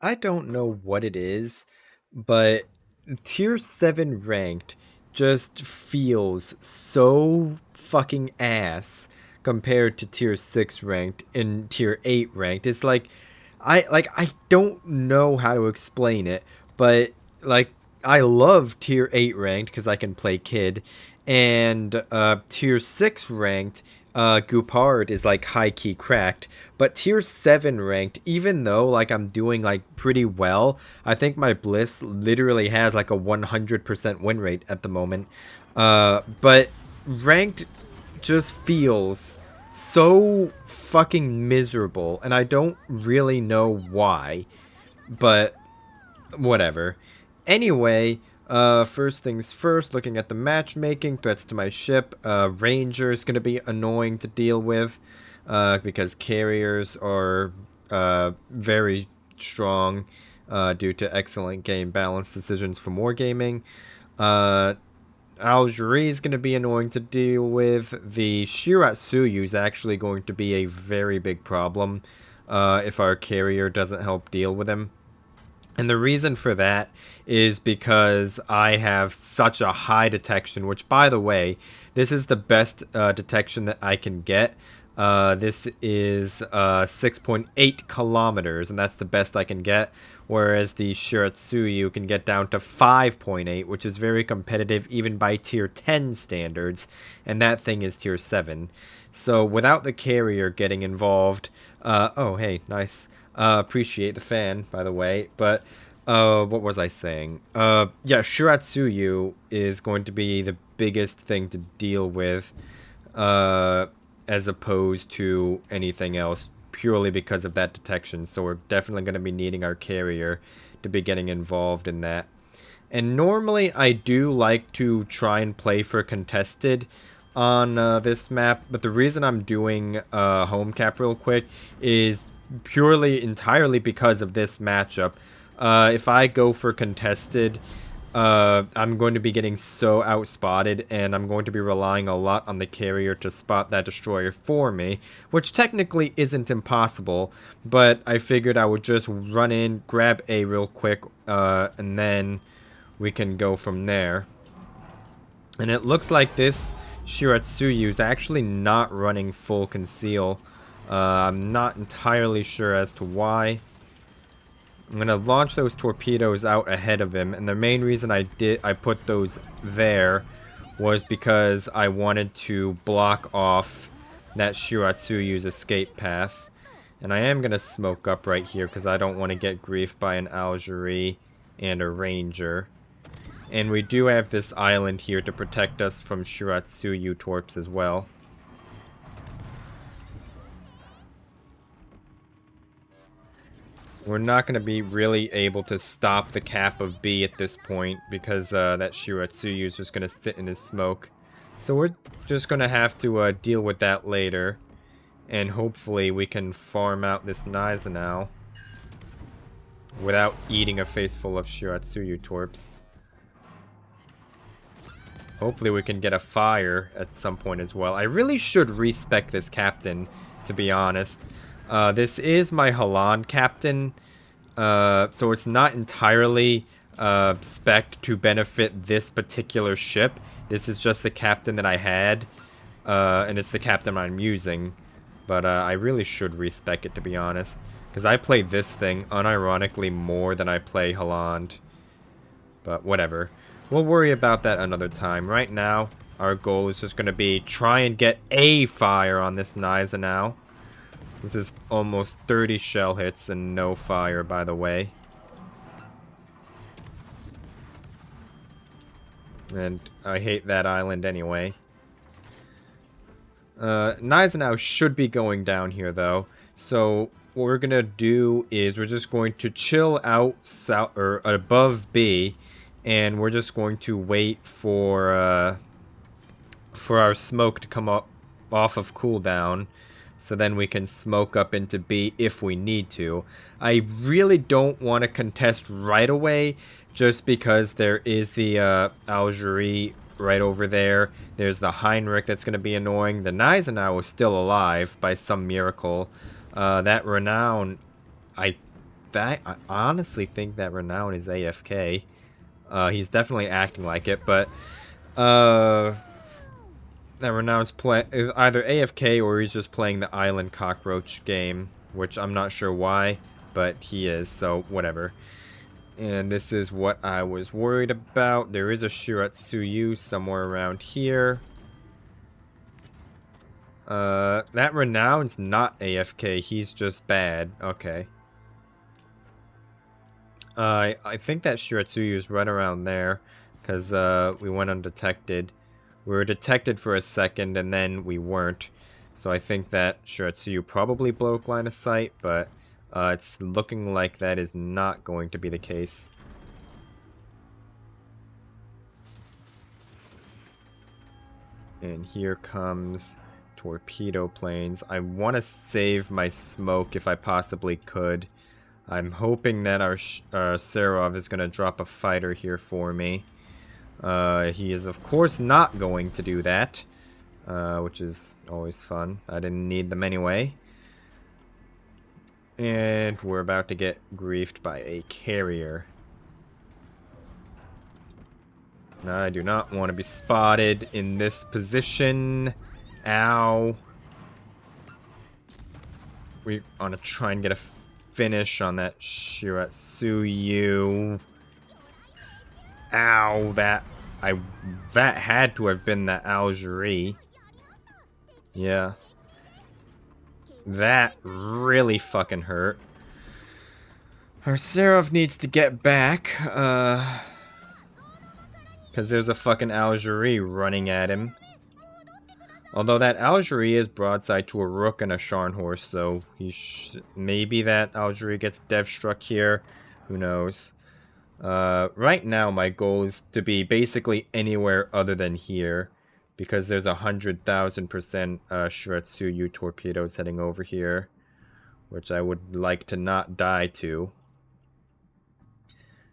I don't know what it is, but tier 7 ranked just feels so fucking ass compared to tier 6 ranked and tier 8 ranked. It's like I don't know how to explain it, but like I love tier 8 ranked cuz I can play kid, and tier 6 ranked Goupart is like high key cracked, but tier 7 ranked, even though like I'm doing like pretty well, I think my Bliss literally has like a 100% win rate at the moment. But ranked just feels so fucking miserable, and I don't really know why, but whatever. Anyway, first things first, looking at the matchmaking, threats to my ship. Ranger is going to be annoying to deal with, because carriers are very strong due to excellent game balance decisions from wargaming. Uh, Algeria is going to be annoying to deal with. The Shiratsuyu is actually going to be a very big problem if our carrier doesn't help deal with him. And the reason for that is because I have such a high detection, which, by the way, this is the best detection that I can get. This is 6.8 kilometers, and that's the best I can get. Whereas the Shiratsuyu can get down to 5.8, which is very competitive even by tier 10 standards, and that thing is tier 7. So without the carrier getting involved, oh hey, nice. Appreciate the fan, by the way. But what was I saying? Yeah, Shiratsuyu is going to be the biggest thing to deal with, as opposed to anything else, purely because of that detection. So we're definitely going to be needing our carrier to be getting involved in that. And normally I do like to try and play for contested on this map, but the reason I'm doing home cap real quick is purely entirely because of this matchup. If I go for contested, I'm going to be getting so outspotted, and I'm going to be relying a lot on the carrier to spot that destroyer for me, which technically isn't impossible, but I figured I would just run in, grab A real quick, and then we can go from there. And it looks like this Shiratsuyu is actually not running full conceal. I'm not entirely sure as to why. I'm gonna launch those torpedoes out ahead of him, and the main reason I put those there was because I wanted to block off that Shiratsuyu's escape path. And I am gonna smoke up right here because I don't want to get griefed by an Algerie and a Ranger. And we do have this island here to protect us from Shiratsuyu torps as well. We're not going to be really able to stop the cap of B at this point because that Shiratsuyu is just going to sit in his smoke. So we're just going to have to deal with that later. And hopefully we can farm out this Gneisenau without eating a face full of Shiratsuyu torps. Hopefully we can get a fire at some point as well. I really should respec this captain, to be honest. This is my Halan captain, so it's not entirely spec to benefit this particular ship. This is just the captain that I had, and it's the captain I'm using. But I really should respec it, to be honest, because I play this thing unironically more than I play Haland. But whatever. We'll worry about that another time. Right now, our goal is just going to be try and get a fire on this Gneisenau. This is almost 30 shell hits and no fire, by the way. And I hate that island anyway. Gneisenau should be going down here, though. So what we're going to do is we're just going to chill out south or above B. And we're just going to wait for our smoke to come up off of cooldown, so then we can smoke up into B if we need to. I really don't want to contest right away, just because there is the Algerie right over there. There's the Heinrich that's going to be annoying. The Gneisenau is still alive by some miracle. That Renown, I I honestly think that Renown is AFK. He's definitely acting like it, but that Renown's is either AFK or he's just playing the Island Cockroach game, which I'm not sure why, but he is, so whatever. And this is what I was worried about. There is a Shiratsuyu somewhere around here. That Renown's not AFK, he's just bad. Okay. I think that Shiratsuyu is right around there, because we went undetected. We were detected for a second, and then we weren't. So I think that Shiratsuyu probably broke line of sight, but it's looking like that is not going to be the case. And here comes torpedo planes. I want to save my smoke if I possibly could. I'm hoping that our Serov is going to drop a fighter here for me. He is, of course, not going to do that, which is always fun. I didn't need them anyway. And we're about to get griefed by a carrier. I do not want to be spotted in this position. Ow. We want to try and get a finish on that Shiratsuyu. Ow, that had to have been the Algerie. Yeah. That really fucking hurt. Our Serov needs to get back, because there's a fucking Algerie running at him. Although that Algerie is broadside to a Rook and a Scharnhorst, so maybe that Algerie gets dev struck here. Who knows? Right now, my goal is to be basically anywhere other than here, because there's 100,000% Shiratsuyu torpedoes heading over here, which I would like to not die to.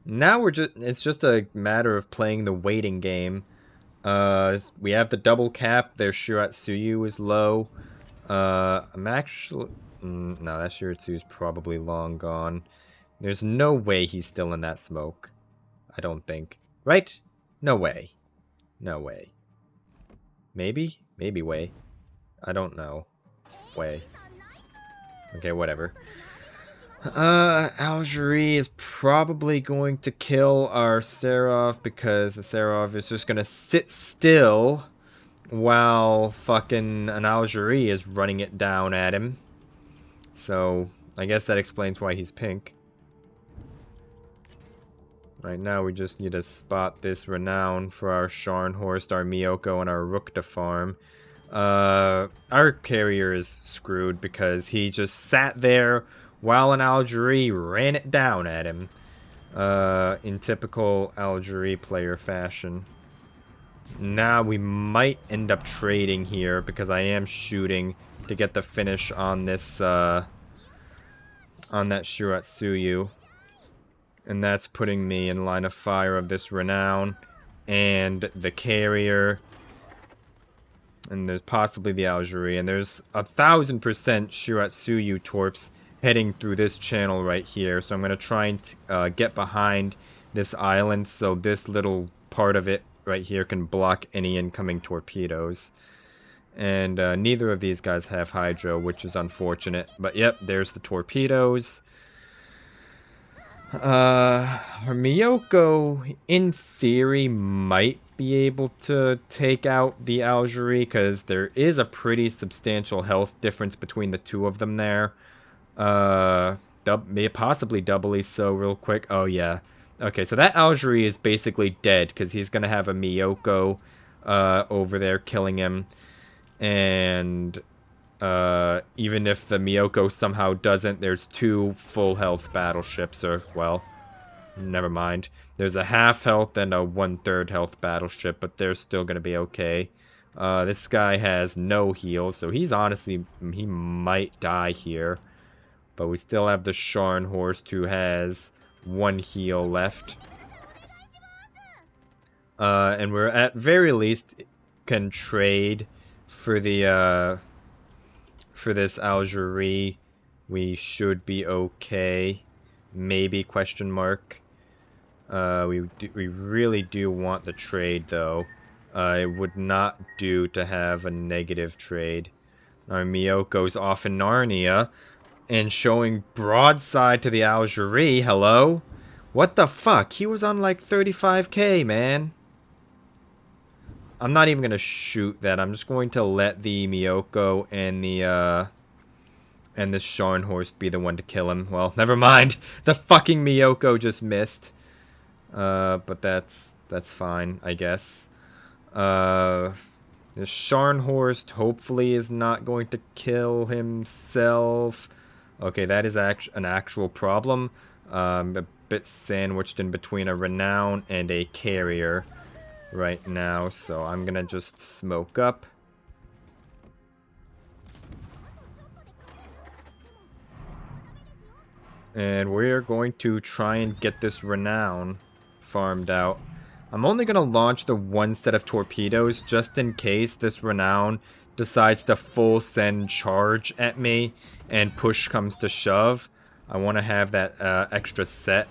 Now it's just a matter of playing the waiting game. We have the double cap. Their Shiratsuyu is low. I'm actually... no, that Shiratsuyu is probably long gone. There's no way he's still in that smoke. I don't think. Right? No way. No way. Maybe? Maybe way. I don't know. Way. Okay, whatever. Algerie is probably going to kill our Serov because the Serov is just gonna sit still while fucking an Algerie is running it down at him. So, I guess that explains why he's pink. Right now, we just need to spot this Renown for our Scharnhorst, our Miyoko, and our Rook to farm. Our carrier is screwed because he just sat there while an Algerie ran it down at him. In typical Algerie player fashion. Now we might end up trading here because I am shooting to get the finish on this, on that Shiratsuyu. And that's putting me in line of fire of this Renown and the carrier. And there's possibly the Algerie. And there's 1,000% Shiratsuyu torps heading through this channel right here. So I'm going to try and get behind this island so this little part of it right here can block any incoming torpedoes. And neither of these guys have Hydro, which is unfortunate. But yep, there's the torpedoes. Miyoko, in theory, might be able to take out the Algerie, because there is a pretty substantial health difference between the two of them there. Possibly doubly so real quick. Oh, yeah. Okay, so that Algerie is basically dead, because he's going to have a Miyoko over there killing him. And even if the Miyoko somehow doesn't, there's 2 full health battleships, or, well, never mind. There's a half health and a 1/3 health battleship, but they're still going to be okay. This guy has no heal, so he's honestly, he might die here. But we still have the Scharnhorst, who has 1 heal left. And we're at very least can trade for the, for this Algerie. We should be okay. maybe question mark. We really do want the trade, though. It would not do to have a negative trade. Our Miyoko's off in Narnia and showing broadside to the Algerie. Hello? What the fuck? He was on like 35k, man. I'm not even going to shoot that. I'm just going to let the Miyoko and this Scharnhorst be the one to kill him. Well, never mind. The fucking Miyoko just missed. But that's fine, I guess. The Scharnhorst hopefully is not going to kill himself. Okay, that is an actual problem. A bit sandwiched in between a Renown and a Carrier right now, so I'm gonna just smoke up. And we're going to try and get this Renown farmed out. I'm only going to launch the one set of torpedoes just in case this Renown decides to full send charge at me and push comes to shove. I want to have that extra set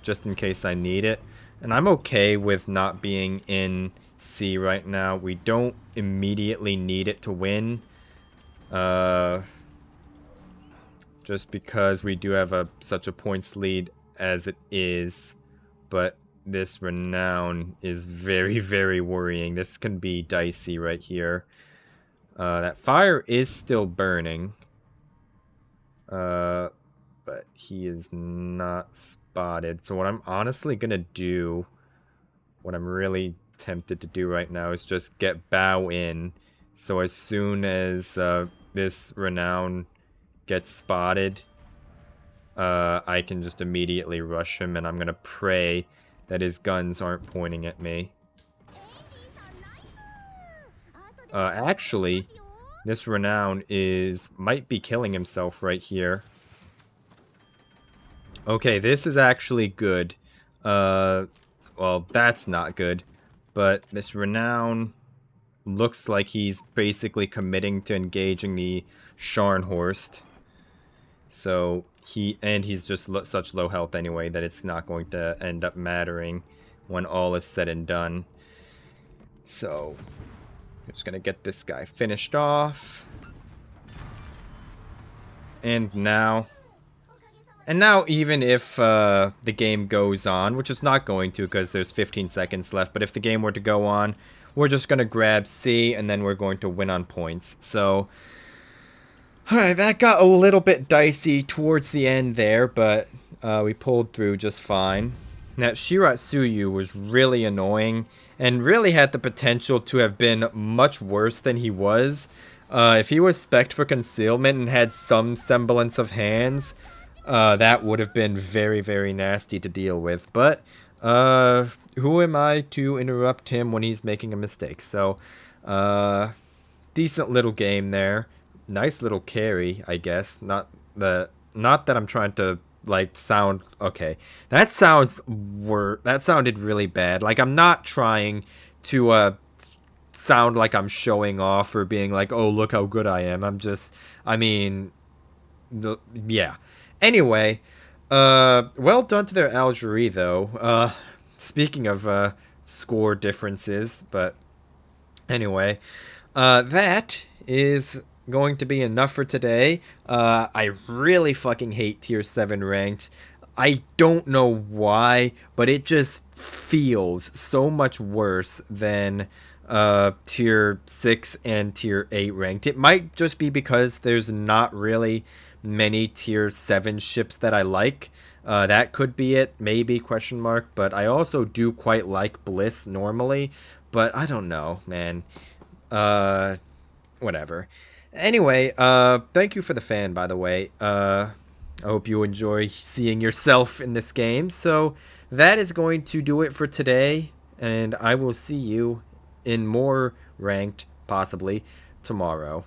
just in case I need it. And I'm okay with not being in C right now. We don't immediately need it to win. Just because we do have such a points lead as it is. But this Renown is very, very worrying. This can be dicey right here. That fire is still burning. But he is not spotted. So what I'm honestly going to do, what I'm really tempted to do right now is just get bow in. So as soon as this Renown gets spotted, I can just immediately rush him, and I'm going to pray that his guns aren't pointing at me. Actually, this Renown might be killing himself right here. Okay, this is actually good. Well, that's not good. But this Renown looks like he's basically committing to engaging the Scharnhorst. So he's just such low health anyway that it's not going to end up mattering when all is said and done. So I'm just gonna get this guy finished off. And now even if the game goes on, which is not going to because there's 15 seconds left, but if the game were to go on, we're just gonna grab C and then we're going to win on points. So alright, that got a little bit dicey towards the end there, but we pulled through just fine. That Shiratsuyu was really annoying and really had the potential to have been much worse than he was. If he was spec'd for concealment and had some semblance of hands, that would have been very, very nasty to deal with. But who am I to interrupt him when he's making a mistake? So, decent little game there. Nice little carry, I guess. Not that I'm trying to like sound okay. That sounded really bad. Like I'm not trying to sound like I'm showing off or being like, "Oh, look how good I am." Yeah. Anyway, well done to their Algerie though. Speaking of score differences, but anyway, that is going to be enough for today. I really fucking hate Tier 7 ranked. I don't know why, but it just feels so much worse than Tier 6 and Tier 8 ranked. It might just be because there's not really many Tier 7 ships that I like. That could be it, maybe, question mark. But I also do quite like Bliss normally. But I don't know, man. Whatever. Anyway, thank you for the fan, by the way. I hope you enjoy seeing yourself in this game. So that is going to do it for today, and I will see you in more ranked, possibly, tomorrow.